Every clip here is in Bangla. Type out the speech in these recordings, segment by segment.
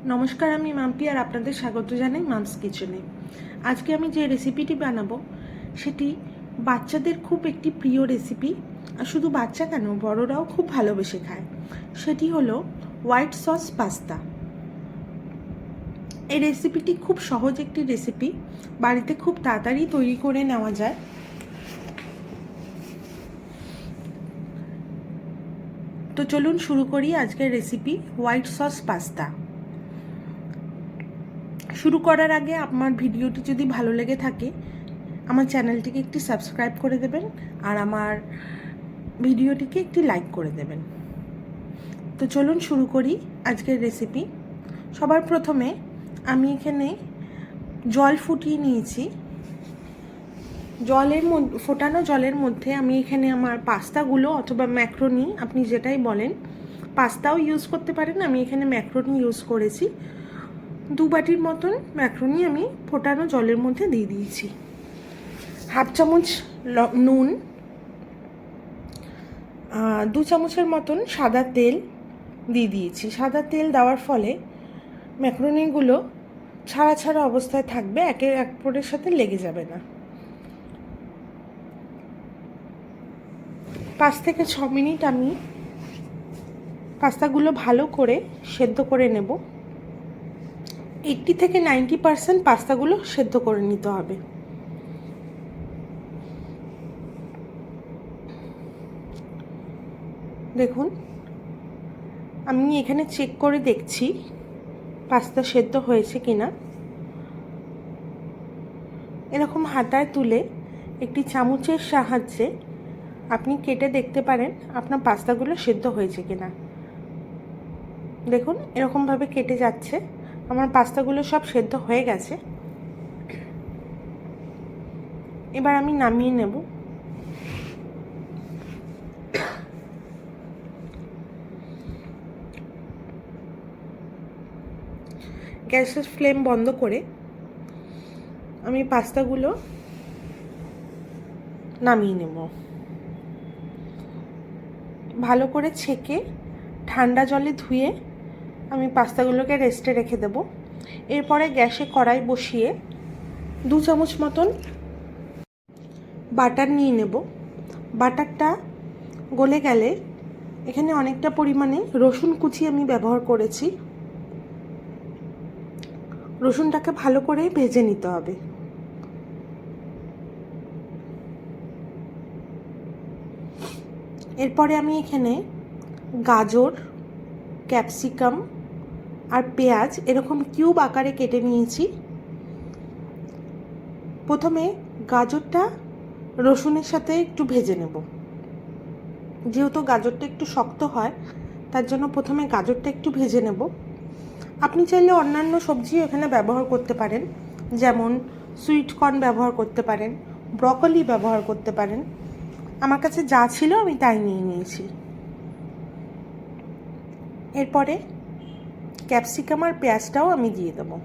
নমস্কার, আমি মাম্পি আর আপনাদের স্বাগত জানাই মামস কিচেনে। আজকে আমি যে রেসিপিটি বানাবো সেটি বাচ্চাদের খুব একটি প্রিয় রেসিপি, আর শুধু বাচ্চা কেন, বড়রাও খুব ভালোবেসে খায়। সেটি হলো হোয়াইট সস পাস্তা। এই রেসিপিটি খুব সহজ একটি রেসিপি, বাড়িতে খুব তাড়াতাড়ি তৈরি করে নেওয়া যায়। তো চলুন শুরু করি আজকের রেসিপি হোয়াইট সস পাস্তা। শুরু করার আগে আমার ভিডিওটি যদি ভালো লেগে থাকে আমার চ্যানেলটিকে একটি সাবস্ক্রাইব করে দেবেন আর আমার ভিডিওটিকে একটি লাইক করে দেবেন। তো চলুন শুরু করি আজকের রেসিপি। সবার প্রথমে আমি এখানে জল ফুটিয়ে নিয়েছি। ফোটানো জলের মধ্যে আমি এখানে আমার পাস্তাগুলো অথবা ম্যাক্রোনি, আপনি যেটাই বলেন, পাস্তাও ইউজ করতে পারেন, আমি এখানে ম্যাক্রোনি ইউজ করেছি। 2 বাটির মতন ম্যাক্রোনি আমি ফোটানো জলের মধ্যে দিয়ে দিয়েছি। হাফ চামচ নুন, 2 চামচের মতন সাদা তেল দিয়ে দিয়েছি। সাদা তেল দেওয়ার ফলে ম্যাক্রোনিগুলো ছাড়া ছাড়া অবস্থায় থাকবে, একের অপরের সাথে লেগে যাবে না। 5 থেকে 6 মিনিট আমি পাস্তাগুলো ভালো করে সেদ্ধ করে নেব। 80 থেকে 90% পাস্তাগুলো সেদ্ধ করে নিতে হবে। দেখুন, আমি এখানে চেক করে দেখছি পাস্তা সেদ্ধ হয়েছে কিনা। এরকম হাতায় তুলে একটি চামচের সাহায্যে আপনি কেটে দেখতে পারেন আপনার পাস্তাগুলো সেদ্ধ হয়েছে কিনা। দেখুন, এরকমভাবে কেটে যাচ্ছে, আমার পাস্তাগুলো সব সেদ্ধ হয়ে গেছে। এবার আমি নামিয়ে নেব। গ্যাসের ফ্লেম বন্ধ করে আমি পাস্তাগুলো নামিয়ে নেব। ভালো করে ছেঁকে ঠান্ডা জলে ধুয়ে আমি পাস্তাগুলোকে রেস্টে রেখে দেব। এরপরে গ্যাসে কড়াই বসিয়ে 2 চামচ মতন বাটার নিয়ে নেব। বাটারটা গলে গেলে এখানে অনেকটা পরিমাণে রসুন কুচি আমি ব্যবহার করেছি। রসুনটাকে ভালো করে ভেজে নিতে হবে। এরপরে আমি এখানে গাজর, ক্যাপসিকাম আর পেঁয়াজ এরকম কিউব আকারে কেটে নিয়েছি। প্রথমে গাজরটা রসুনের সাথে একটু ভেজে নেব। যেহেতু গাজরটা একটু শক্ত হয় তার জন্য প্রথমে গাজরটা একটু ভেজে নেব। আপনি চাইলে অন্যান্য সবজিও এখানে ব্যবহার করতে পারেন, যেমন সুইট কর্ন ব্যবহার করতে পারেন, ব্রকলি ব্যবহার করতে পারেন। আমার কাছে যা ছিল আমি তাই নিয়ে নিয়েছি। এরপরে ক্যাপসিকাম আর পেঁয়াজটাও আমি দিয়ে দেবো।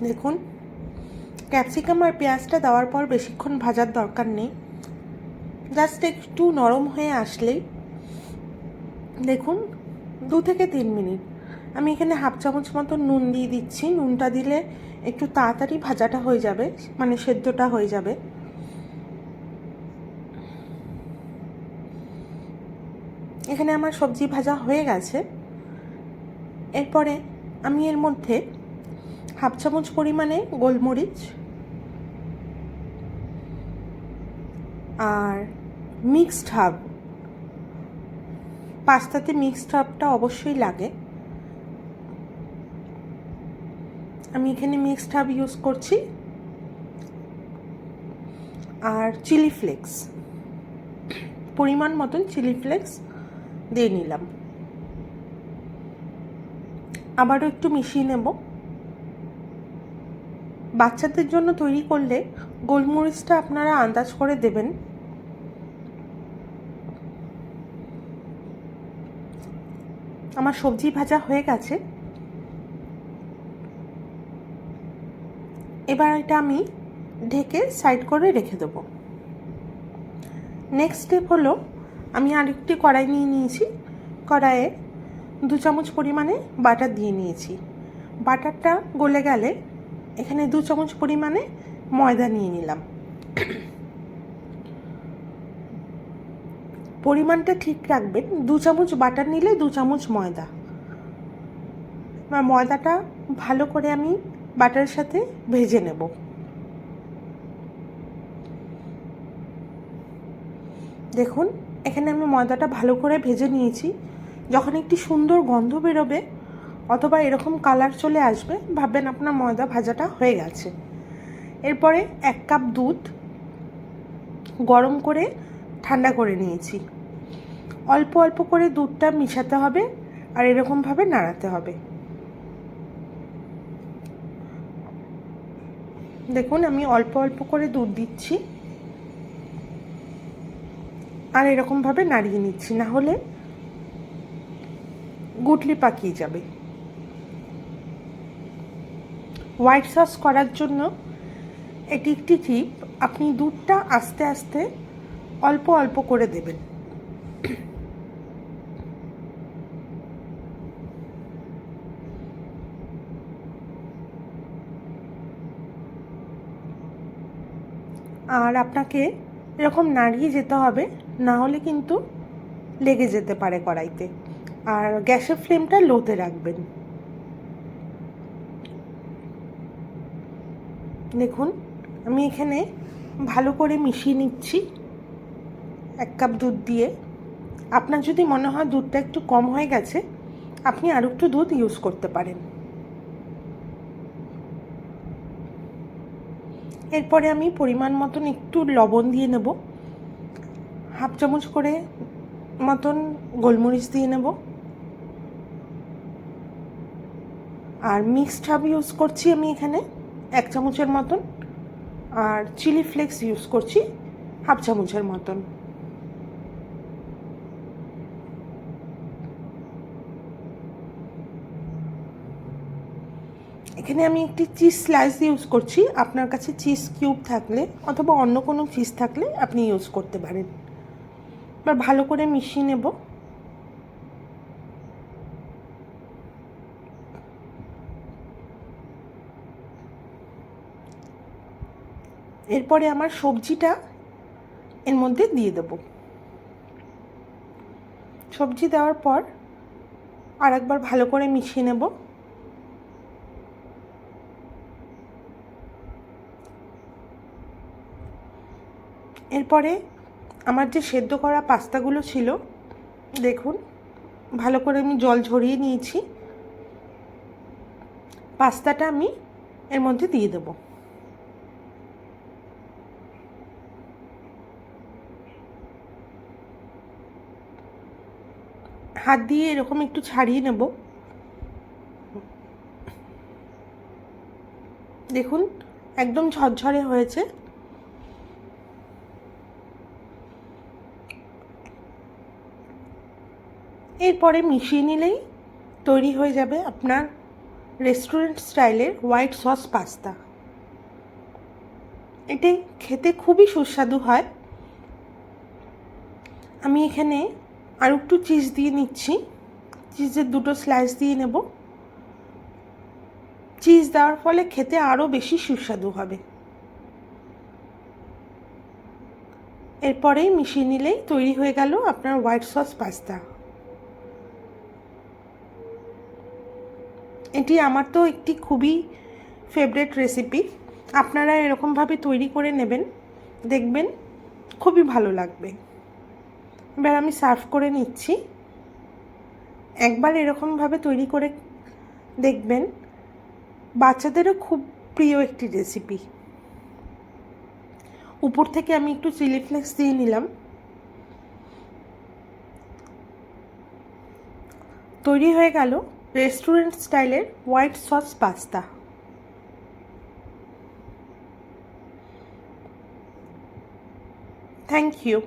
দেখুন, ক্যাপসিকাম আর পেঁয়াজটা দেওয়ার পর বেশিক্ষণ ভাজার দরকার নেই, জাস্ট একটু নরম হয়ে আসলেই, দেখুন 2 থেকে 3 মিনিট আমি এখানে হাফ চামচ মতো নুন দিয়ে দিচ্ছি। নুনটা দিলে একটু তাড়াতাড়ি ভাজাটা হয়ে যাবে, মানে সেদ্ধটা হয়ে যাবে। এখানে আমার সবজি ভাজা হয়ে গেছে। এরপরে আমি এর মধ্যে হাফ চামচ পরিমাণে গোলমরিচ আর মিক্সড হার্ব, পাস্তাতে মিক্সড হার্বটা অবশ্যই লাগে, আমি এখানে মিক্সড হার্ব ইউজ করছি, আর চিলি ফ্লেক্স, পরিমাণ মতন চিলি ফ্লেক্স দিয়ে নিলাম। আবারও একটু মিশিয়ে নেব। বাচ্চাদের জন্য তৈরি করলে গোলমরিচটা আপনারা আন্দাজ করে দেবেন। আমার সবজি ভাজা হয়ে গেছে। এবার এটা আমি ঢেকে সাইড করে রেখে দেবো। নেক্সট স্টেপ হলো, আমি আরেকটি কড়াই নিয়ে নিয়েছি। কড়াইয়ে 2 চামচ পরিমাণে বাটার দিয়ে নিয়েছি। বাটারটা গলে গেলে এখানে 2 চামচ পরিমাণে ময়দা নিয়ে নিলাম। পরিমাণটা ঠিক রাখবেন, 2 চামচ বাটার নিলে 2 চামচ ময়দা। ময়দাটা ভালো করে আমি বাটারের সাথে ভেজে নেব। দেখুন, এখানে আমি ময়দাটা ভালো করে ভেজে নিয়েছি। যখন একটি সুন্দর গন্ধ বেরোবে অথবা এরকম কালার চলে আসবে, ভাববেন আপনার ময়দা ভাজাটা হয়ে গেছে। এরপরে 1 কাপ দুধ গরম করে ঠান্ডা করে নিয়েছি। অল্প অল্প করে দুধটা মিশাতে হবে আর এরকমভাবে নাড়াতে হবে। দেখুন, আমি অল্প অল্প করে দুধ দিচ্ছি আর এরকমভাবে নাড়িয়ে নিচ্ছি, না হলে গুটলি পাকিয়ে যাবে। হোয়াইট সস করার জন্য এটি একটি টিপ, আপনি দুধটা আস্তে আস্তে অল্প অল্প করে দেবেন। আর আপনাকে এরকম নাড়িয়ে যেতে হবে, না হলে কিন্তু লেগে যেতে পারে কড়াইতে। আর গ্যাসের ফ্লেমটা লোতে রাখবেন। দেখুন, আমি এখানে ভালো করে মিশিয়ে নিচ্ছি 1 কাপ দুধ দিয়ে। আপনার যদি মনে হয় দুধটা একটু কম হয়ে গেছে, আপনি আরও একটু দুধ ইউজ করতে পারেন। এরপরে আমি পরিমাণ মতন একটু লবণ দিয়ে নেব, 1/2 চামচ করে মতন গোলমরিচ দিয়ে নেব, আর মিক্সড হার্ব ইউজ করছি আমি এখানে 1 চামচের মতন, আর চিলি ফ্লেক্স ইউজ করছি 1/2 চামচের মতন। এখানে আমি একটি চিজ স্লাইস ইউজ করছি। আপনার কাছে চিজ কিউব থাকলে অথবা অন্য কোনো চিজ থাকলে আপনি ইউজ করতে পারেন। এবার ভালো করে মিশিয়ে নেব। এরপরে আমার সবজিটা এর মধ্যে দিয়ে দেব। সবজি দেওয়ার পর আরেকবার ভালো করে মিশিয়ে নেব। এরপরে আমার যে সেদ্ধ করা পাস্তাগুলো ছিল, দেখুন ভালো করে আমি জল ঝরিয়ে নিয়েছি। পাস্তাটা আমি এর মধ্যে দিয়ে দেব। হাত দিয়ে এরকম একটু ছাড়িয়ে নেব। দেখুন, একদম ঝরঝরে হয়েছে। এরপরে মিশিয়ে নিলেই তৈরি হয়ে যাবে আপনার রেস্টুরেন্ট স্টাইলের হোয়াইট সস পাস্তা। এটি খেতে খুবই সুস্বাদু হয়। আমি এখানে আর একটু চিজ দিয়ে নিচ্ছি। চিজের 2টো স্লাইস দিয়ে নেব। চিজ দেওয়ার ফলে খেতে আরও বেশি সুস্বাদু হবে। এরপরেই মিশিয়ে নিলেই তৈরি হয়ে গেল আপনার হোয়াইট সস পাস্তা। এটি আমার তো একটি খুবই ফেভারিট রেসিপি। আপনারা এরকমভাবে তৈরি করে নেবেন, দেখবেন খুবই ভালো লাগবে। এবার আমি সার্ভ করে নিচ্ছি। একবার এরকমভাবে তৈরি করে দেখবেন, বাচ্চাদেরও খুব প্রিয় একটি রেসিপি। উপর থেকে আমি একটু চিলি ফ্লেক্স দিয়ে নিলাম। তৈরি হয়ে গেল রেস্টুরেন্ট স্টাইলের white sauce pasta. Thank you.